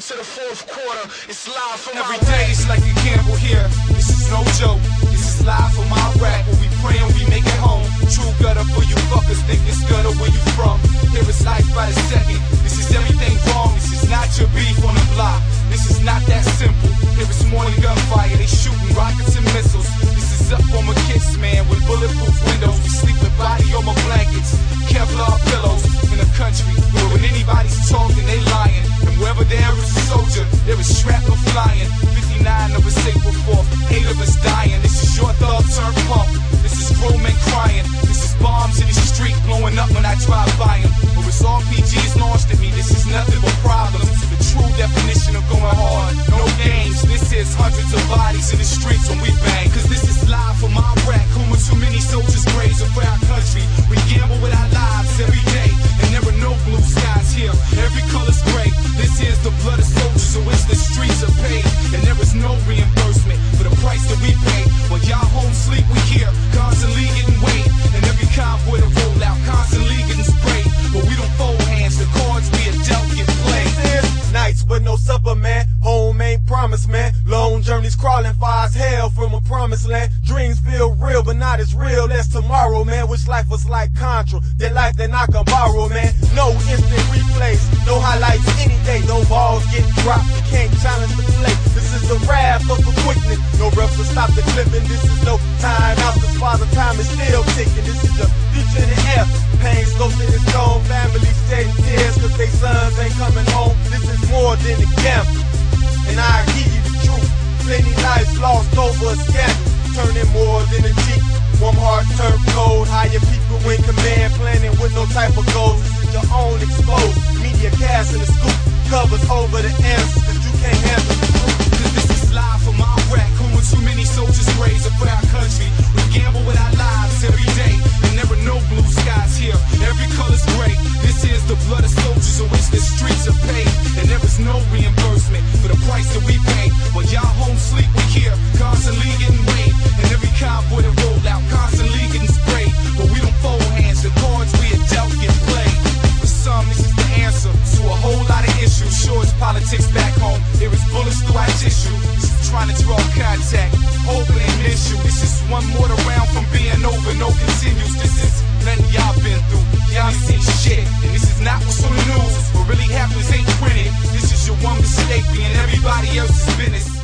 to the fourth quarter. It's live from every day. It's like a gamble here. This is no joke. This is live from my rack. When we pray and we make it home. True gutter for you fuckers. Think it's gutter where you from. Here is life by the second. This is everything wrong. This is not your beef on the block. This is not that simple. Here is morning gunfire. They shooting rockets and missiles. This is up on my kicks, man. With bulletproof windows. We sleep with body on my blankets. Kevlar pillows. In a country where when anybody's talking, they lying. And wherever there is a soldier, there is shrapnel flying. 59 of us April 4th, 8 of us dying. This is your thug turned pump. This is grown men crying. This is bombs in the street blowing up when I drive by them. Or it's RPGs launched at me. This is nothing but problems. The true definition of going hard. No games. This is hundreds of bodies in the streets when we bang. Cause this is live from my rack. Home with too many soldiers graves for our country. We gamble with our lives every day. And there are no blue skies here. Every color's gray. This is the blood of soldiers in which the streets are paid. And there is no reimbursement for the price that we pay. While y'all home sleep, we here, constantly getting weighed. And every convoy to roll out, constantly getting sprayed. But we don't fold hands, the cards we are dealt get played. Nights with no supper, man. Home ain't promised, man. Long journeys crawling far as hell from a promised land. Dreams feel real, but not as real as tomorrow, man. Wish life was like Contra, that life that I can borrow, man. No instant replays, no highlights any day. No balls get dropped, you can't challenge the play. This is the wrath of the quickness. No refs to stop the clipping. This is no time out, cause father time is still ticking. This is the future in the F. Pain scoped in his stone. Families shedding tears cause they sons ain't coming home. This is more than a gamble, and I give you the truth. Plenty lives lost over a scandal, turning more than a G. One heart turned cold. Hire people in command, planning with no type of goals. This is your own exposed media cast in the scoop. Covers over the answers cause you can't handle the truth. Cause this is live from my rack. Home with too many soldiers raised for our country. We gamble with our lives every day. And there are no blue skies here. Every color's gray. This is the blood of soldiers in which the streets are paid. And there is no reimbursement for the price that we pay. While y'all home sleep, we here, constantly getting weighed. And every convoy that roll out, constantly getting sprayed. But we don't fold hands, the cards we are dealt get played. For some, this is the answer to a whole lot of issues. Sure, it's politics back home. There is bullets through our tissue. This is trying to draw contact, hoping they miss you. This is one more round from being over, no continues. This is nothing y'all been through. Y'all ain't seen shit, and this is not what's on the news. What really happens ain't printed. This is your one mistake, being everybody else's business.